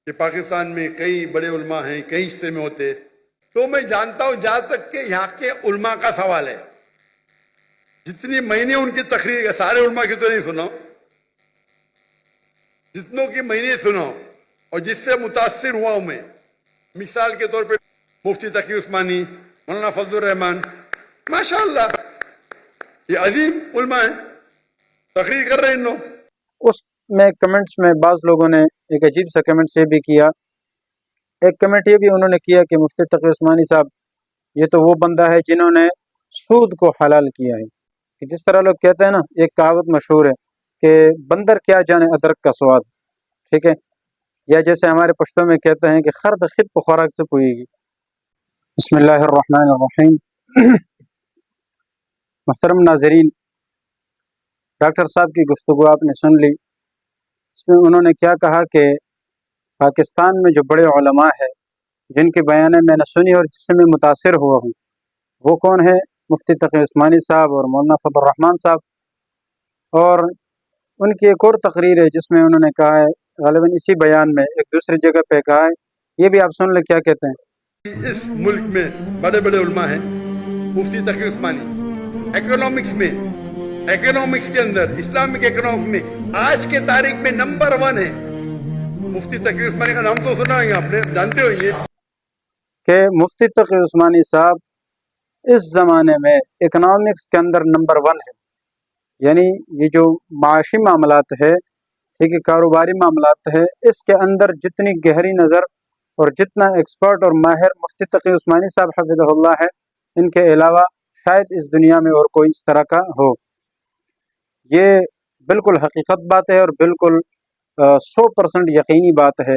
کہ پاکستان میں کئی بڑے علماء ہیں، کئی حصے میں ہوتے، تو میں جانتا ہوں جہاں تک کہ یہاں کے علماء کا سوال ہے، جتنی میں نے ان کی تقریر سارے علماء کی تو نہیں سنا، جتنوں کی میں نے سنا اور جس سے متاثر ہوا ہوں میں، مثال کے طور پہ مفتی تقی عثمانی، مولانا فضل الرحمان، ماشاءاللہ یہ عظیم علماء ہیں، تقریر کر رہے ہیں ان لوگ۔ اس میں کمنٹس میں بعض لوگوں نے ایک عجیب سا کمنٹ یہ بھی کیا، ایک کمنٹ یہ بھی انہوں نے کیا کہ مفتی تقی عثمانی صاحب یہ تو وہ بندہ ہے جنہوں نے سود کو حلال کیا ہے، کہ جس طرح لوگ کہتے ہیں نا، ایک کہاوت مشہور ہے کہ بندر کیا جانے ادرک کا سواد، ٹھیک ہے، یا جیسے ہمارے پشتوں میں کہتے ہیں کہ خرد خط کو خوراک سے پوئے گی۔ بسم اللہ الرحمن الرحیم۔ محترم ناظرین، ڈاکٹر صاحب کی گفتگو آپ نے سن لی، اس میں انہوں نے کیا کہا کہ پاکستان میں جو بڑے علماء ہیں جن کے بیانیں میں نے سنی اور جس سے میں متاثر ہوا ہوں، وہ کون ہیں؟ مفتی تقی عثمانی صاحب اور مولانا فضل الرحمان صاحب۔ اور ان کی ایک اور تقریر ہے جس میں انہوں نے کہا ہے، غالباً اسی بیان میں ایک دوسری جگہ پہ کہا ہے، یہ بھی آپ سن لیں کیا کہتے ہیں۔ اس ملک میں بڑے بڑے علماء ہیں، مفتی تقی عثمانی اکنامکس کے اندر، اسلامک اکنامکس میں آج کے تاریخ میں نمبر 1 ہے۔ مفتی تقی عثمانی کا نام تو سنا ہوگا، آپ نے جانتے ہوں گے کہ مفتی تقی عثمانی صاحب اس زمانے میں اکنامکس کے اندر نمبر 1 ہے، یعنی یہ جو معاشی معاملات ہے، ٹھیک ہے، کاروباری معاملات ہے، اس کے اندر جتنی گہری نظر اور جتنا ایکسپرٹ اور ماہر مفتی تقی عثمانی صاحب حفظہ اللہ ہے، ان کے علاوہ شاید اس دنیا میں اور کوئی اس طرح کا ہو۔ یہ بالکل حقیقت بات ہے اور بالکل 100% یقینی بات ہے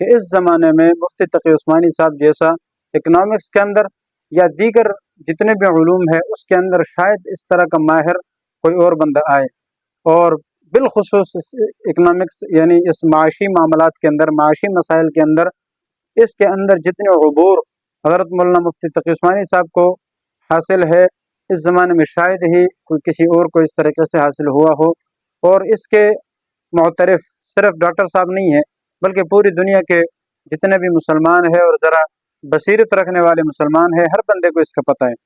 کہ اس زمانے میں مفتی تقی عثمانی صاحب جیسا اکنامکس کے اندر یا دیگر جتنے بھی علوم ہے اس کے اندر شاید اس طرح کا ماہر کوئی اور بندہ آئے، اور بالخصوص اکنامکس یعنی اس معاشی معاملات کے اندر، معاشی مسائل کے اندر، اس کے اندر جتنے عبور حضرت مولانا مفتی تقی عثمانی صاحب کو حاصل ہے، اس زمانے میں شاید ہی کوئی کسی اور کو اس طریقے سے حاصل ہوا ہو۔ اور اس کے معترف صرف ڈاکٹر صاحب نہیں ہیں بلکہ پوری دنیا کے جتنے بھی مسلمان ہیں اور ذرا بصیرت رکھنے والے مسلمان ہیں، ہر بندے کو اس کا پتہ ہے۔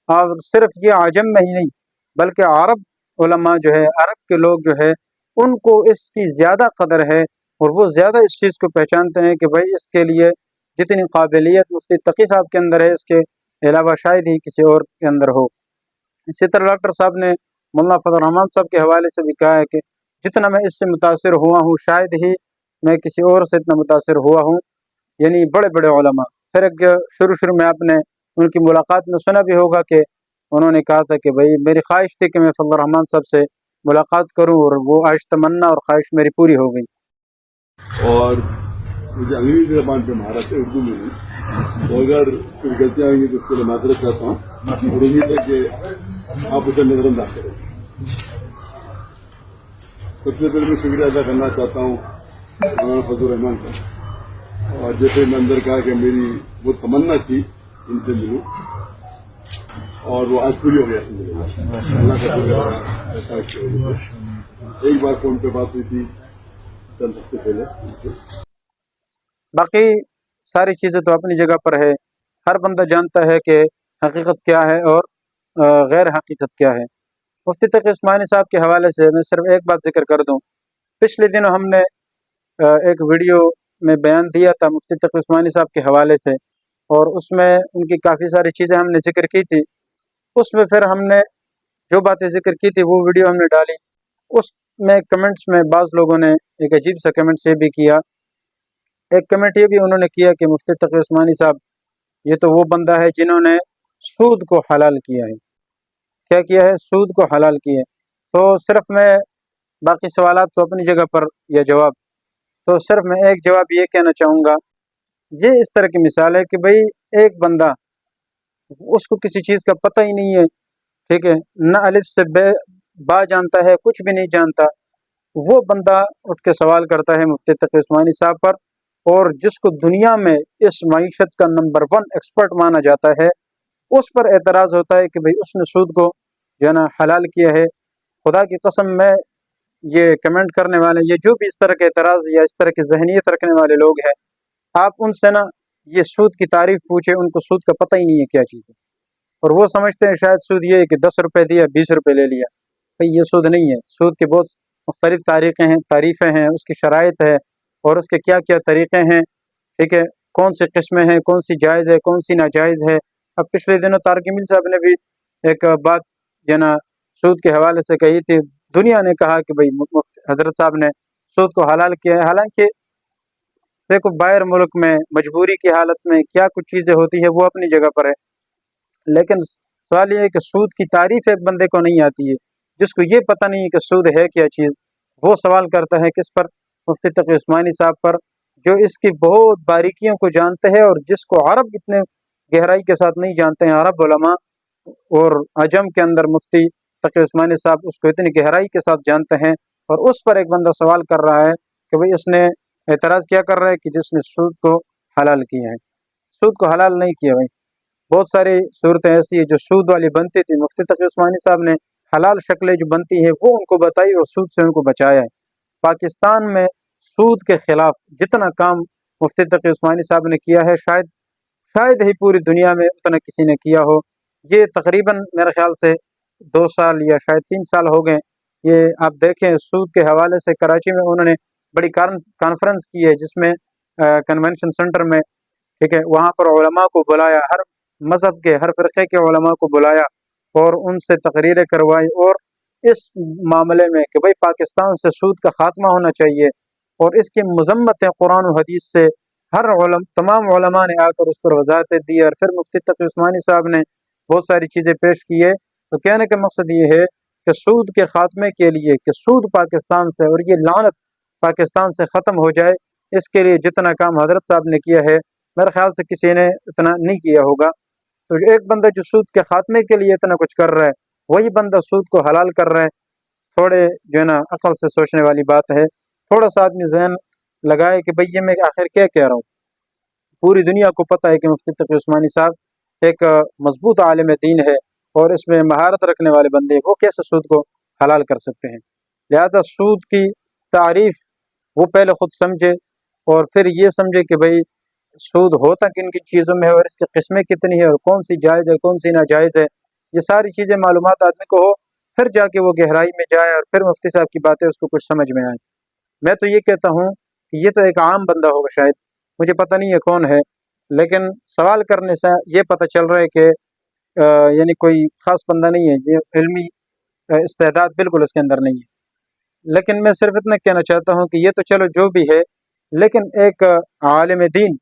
اور صرف یہ عجم میں ہی نہیں بلکہ عرب علماء جو ہے، عرب کے لوگ جو ہے، ان کو اس کی زیادہ قدر ہے اور وہ زیادہ اس چیز کو پہچانتے ہیں کہ بھائی اس کے لیے جتنی قابلیت مفتی تقی صاحب کے اندر ہے اس کے علاوہ شاید ہی کسی اور کے اندر ہو۔ اسی طرح ڈاکٹر صاحب نے مولانا فضل الرحمان صاحب کے حوالے سے بھی کہا ہے کہ جتنا میں اس سے متاثر ہوا ہوں شاید ہی میں کسی اور سے اتنا متاثر ہوا ہوں، یعنی بڑے بڑے علماء۔ پھر ایک شروع میں آپ نے ان کی ملاقات میں سنا بھی ہوگا کہ انہوں نے کہا تھا کہ بھائی میری خواہش تھی کہ میں فضل الرحمان صاحب سے ملاقات کروں، اور وہ آج تمنا اور خواہش میری پوری ہو گئی۔ اور مجھے انگریزی زبان پہ مہارت ہے، اردو میں نہیں، تو اگر کوئی غلطیاں ہوئی تو اس کے لیے معذرت چاہتا ہوں اور امید ہے کہ آپ اسے نظر انداز کریں۔ سب سے پہلے میں شکریہ ادا کرنا چاہتا ہوں مولانا فضل الرحمان کا، اور جیسے میں اندر کہا کہ میری وہ تمنا تھی ان سے ملوں اور وہ آج پوری ہو گیا، اللہ کا شکریہ۔ ایک بار فون پہ بات ہوئی تھی چند ہفتے پہلے۔ باقی ساری چیزیں تو اپنی جگہ پر ہے، ہر بندہ جانتا ہے کہ حقیقت کیا ہے اور غیر حقیقت کیا ہے۔ مفتی تقی عثمانی صاحب کے حوالے سے میں صرف ایک بات ذکر کر دوں، پچھلے دنوں ہم نے ایک ویڈیو میں بیان دیا تھا مفتی تقی عثمانی صاحب کے حوالے سے، اور اس میں ان کی کافی ساری چیزیں ہم نے ذکر کی تھی۔ اس میں پھر ہم نے جو باتیں ذکر کی تھی وہ ویڈیو ہم نے ڈالی، اس میں کمنٹس میں بعض لوگوں نے ایک عجیب سا کمنٹ یہ بھی کیا، ایک کمنٹ یہ بھی انہوں نے کیا کہ مفتی تقی عثمانی صاحب یہ تو وہ بندہ ہے جنہوں نے سود کو حلال کیا ہے۔ کیا کیا ہے؟ سود کو حلال کیا ہے۔ تو صرف میں باقی سوالات تو اپنی جگہ پر یا جواب، تو صرف میں ایک جواب یہ کہنا چاہوں گا، یہ اس طرح کی مثال ہے کہ بھئی ایک بندہ اس کو کسی چیز کا پتہ ہی نہیں ہے، ٹھیک ہے، نہ الف سے با جانتا ہے، کچھ بھی نہیں جانتا، وہ بندہ اٹھ کے سوال کرتا ہے مفتی تقی عثمانی صاحب پر، اور جس کو دنیا میں اس معیشت کا نمبر 1 ایکسپرٹ مانا جاتا ہے، اس پر اعتراض ہوتا ہے کہ بھئی اس نے سود کو جو ہے نا حلال کیا ہے۔ خدا کی قسم، میں یہ کمنٹ کرنے والے، یہ جو بھی اس طرح کے اعتراض یا اس طرح کی ذہنیت رکھنے والے لوگ ہیں، آپ ان سے نا یہ سود کی تعریف پوچھیں، ان کو سود کا پتہ ہی نہیں ہے کیا چیز ہے، اور وہ سمجھتے ہیں شاید سود یہ ہے کہ 10 روپے دیا 20 روپے لے لیا۔ بھئی یہ سود نہیں ہے، سود کے بہت مختلف تعریفیں ہیں، اس کی شرائط ہے اور اس کے کیا کیا طریقے ہیں، ٹھیک ہے، کون سی قسمیں ہیں، کون سی جائز ہے، کون سی ناجائز ہے۔ اب پچھلے دنوں طارق جمیل صاحب نے بھی ایک بات جو نا سود کے حوالے سے کہی تھی، دنیا نے کہا کہ بھئی حضرت صاحب نے سود کو حلال کیا ہے، حالانکہ دیکھو باہر ملک میں مجبوری کی حالت میں کیا کچھ چیزیں ہوتی ہے وہ اپنی جگہ پر ہے، لیکن سوال یہ ہے کہ سود کی تعریف ایک بندے کو نہیں آتی ہے، جس کو یہ پتہ نہیں ہے کہ سود ہے کیا چیز، وہ سوال کرتا ہے کس پر؟ مفتی تقی عثمانی صاحب پر، جو اس کی بہت باریکیوں کو جانتے ہیں اور جس کو عرب اتنے گہرائی کے ساتھ نہیں جانتے ہیں، عرب علماء اور عجم کے اندر مفتی تقی عثمانی صاحب اس کو اتنی گہرائی کے ساتھ جانتے ہیں، اور اس پر ایک بندہ سوال کر رہا ہے کہ بھئی اس نے اعتراض کیا کر رہا ہے کہ جس نے سود کو حلال کیا ہے۔ سود کو حلال نہیں کیا بھائی، بہت ساری صورتیں ایسی ہیں جو سود والی بنتی تھی، مفتی تقی عثمانی صاحب نے حلال شکلیں جو بنتی ہیں وہ ان کو بتائی اور سود سے ان کو بچایا ہے۔ پاکستان میں سود کے خلاف جتنا کام مفتی تقی عثمانی صاحب نے کیا ہے، شاید ہی پوری دنیا میں اتنا کسی نے کیا ہو۔ یہ تقریباً میرے خیال سے 2 سال یا شاید 3 سال ہو گئے، یہ آپ دیکھیں سود کے حوالے سے کراچی میں انہوں نے بڑی کانفرنس کی ہے، جس میں کنونشن سینٹر میں، ٹھیک ہے، وہاں پر علماء کو بلایا، ہر مذہب کے ہر فرقے کے علماء کو بلایا اور ان سے تقریریں کروائی، اور اس معاملے میں کہ بھئی پاکستان سے سود کا خاتمہ ہونا چاہیے اور اس کی مذمتیں قرآن و حدیث سے تمام علماء نے آ کر اس پر وضاحتیں دی، اور پھر مفتی تقی عثمانی صاحب نے بہت ساری چیزیں پیش کی ہے۔ تو کہنے کا مقصد یہ ہے کہ سود کے خاتمے کے لیے کہ سود پاکستان سے اور یہ لعنت پاکستان سے ختم ہو جائے، اس کے لیے جتنا کام حضرت صاحب نے کیا ہے میرے خیال سے کسی نے اتنا نہیں کیا ہوگا۔ تو ایک بندہ جو سود کے خاتمے کے لیے اتنا کچھ کر رہا ہے، وہی بندہ سود کو حلال کر رہا ہے۔ تھوڑے جو ہے نا عقل سے سوچنے والی بات ہے، تھوڑا سا آدمی ذہن لگائے کہ بھئی یہ میں آخر کیا کہہ رہا ہوں۔ پوری دنیا کو پتہ ہے کہ مفتی تقی عثمانی صاحب ایک مضبوط عالم دین ہے اور اس میں مہارت رکھنے والے بندے، وہ کیسے سود کو حلال کر سکتے ہیں؟ لہذا سود کی تعریف وہ پہلے خود سمجھے اور پھر یہ سمجھے کہ بھئی سود ہوتا کن کن چیزوں میں ہے اور اس کی قسمیں کتنی ہے اور کون سی جائز ہے کون سی ناجائز ہے، یہ ساری چیزیں معلومات آدمی کو ہو، پھر جا کے وہ گہرائی میں جائے اور پھر مفتی صاحب کی باتیں اس کو کچھ سمجھ میں آئیں۔ میں تو یہ کہتا ہوں کہ یہ تو ایک عام بندہ ہوگا، شاید مجھے پتہ نہیں ہے کون ہے، لیکن سوال کرنے سے یہ پتہ چل رہا ہے کہ یعنی کوئی خاص بندہ نہیں ہے، یہ علمی استعداد بالکل اس کے اندر نہیں ہے۔ لیکن میں صرف اتنا کہنا چاہتا ہوں کہ یہ تو چلو جو بھی ہے، لیکن ایک عالم دین،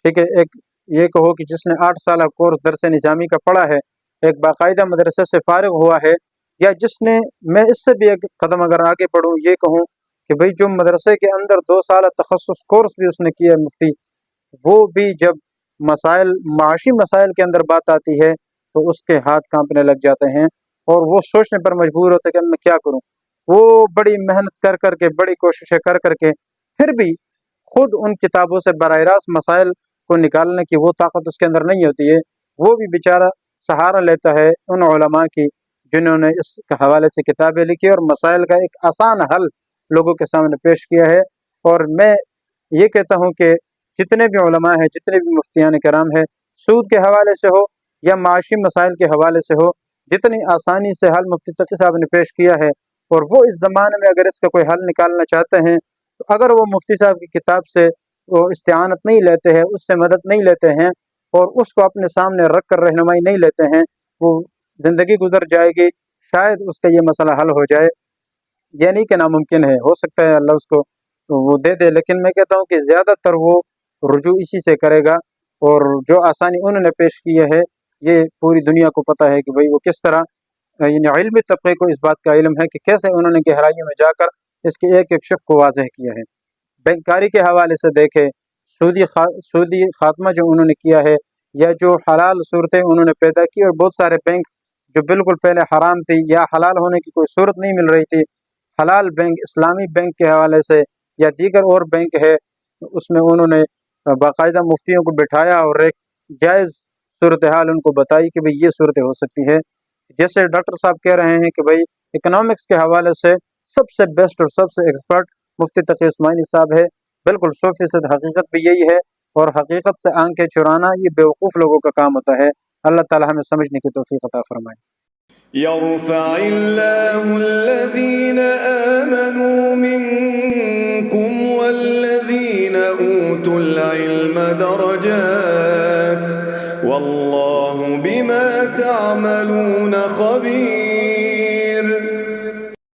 ٹھیک ہے، ایک یہ کہو کہ جس نے 8 سالہ کورس درس نظامی کا پڑھا ہے، ایک باقاعدہ مدرسے سے فارغ ہوا ہے، یا جس نے، میں اس سے بھی ایک قدم اگر آگے بڑھوں یہ کہوں کہ بھئی جو مدرسے کے اندر 2 سالہ تخصص کورس بھی اس نے کیا ہے مفتی، وہ بھی جب معاشی مسائل کے اندر بات آتی ہے تو اس کے ہاتھ کانپنے لگ جاتے ہیں اور وہ سوچنے پر مجبور ہوتے کہ میں کیا کروں۔ وہ بڑی محنت کر کے بڑی کوششیں کر کے پھر بھی خود ان کتابوں سے براہ راست مسائل کو نکالنے کی وہ طاقت اس کے اندر نہیں ہوتی ہے، وہ بھی بیچارہ سہارا لیتا ہے ان علماء کی جنہوں نے اس کے حوالے سے کتابیں لکھی اور مسائل کا ایک آسان حل لوگوں کے سامنے پیش کیا ہے۔ اور میں یہ کہتا ہوں کہ جتنے بھی علماء ہیں، جتنے بھی مفتیان کرام ہیں، سود کے حوالے سے ہو یا معاشی مسائل کے حوالے سے ہو، جتنی آسانی سے حل مفتی تقی صاحب نے پیش کیا ہے، اور وہ اس زمانے میں اگر اس کا کوئی حل نکالنا چاہتے ہیں تو اگر وہ مفتی صاحب کی کتاب سے وہ استعانت نہیں لیتے ہیں، اس سے مدد نہیں لیتے ہیں اور اس کو اپنے سامنے رکھ کر رہنمائی نہیں لیتے ہیں، وہ زندگی گزر جائے گی، شاید اس کا یہ مسئلہ حل ہو جائے۔ یہ نہیں کہ ناممکن ہے، ہو سکتا ہے اللہ اس کو وہ دے دے، لیکن میں کہتا ہوں کہ زیادہ تر وہ رجوع اسی سے کرے گا، اور جو آسانی انہوں نے پیش کی ہے یہ پوری دنیا کو پتہ ہے کہ بھئی وہ کس طرح، یعنی علمی طبقے کو اس بات کا علم ہے کہ کیسے انہوں نے گہرائیوں میں جا کر اس کے ایک ایک شق کو واضح کیا ہے۔ بینکاری کے حوالے سے دیکھے، سودی خاتمہ جو انہوں نے کیا ہے، یا جو حلال صورتیں انہوں نے پیدا کی، اور بہت سارے بینک جو بالکل پہلے حرام تھی یا حلال ہونے کی کوئی صورت نہیں مل رہی تھی، حلال بینک، اسلامی بینک کے حوالے سے یا دیگر اور بینک ہے، اس میں انہوں نے باقاعدہ مفتیوں کو بٹھایا اور ایک جائز صورتحال ان کو بتائی کہ بھئی یہ صورتیں ہو سکتی ہے۔ جیسے ڈاکٹر صاحب کہہ رہے ہیں کہ بھئی اکنامکس کے حوالے سے سب سے بیسٹ اور سب سے ایکسپرٹ مفتی تقی عثمانی صاحب ہے. بالکل 100% حقیقت بھی یہی ہے، اور حقیقت سے آنکھیں چرانا یہ بیوقوف لوگوں کا کام ہوتا ہے. اللہ تعالی ہمیں سمجھنے کی توفیق عطا فرمائے. يرفع الله الذين آمنوا منكم والذين أوتوا العلم درجات والله بما تعملون خبير.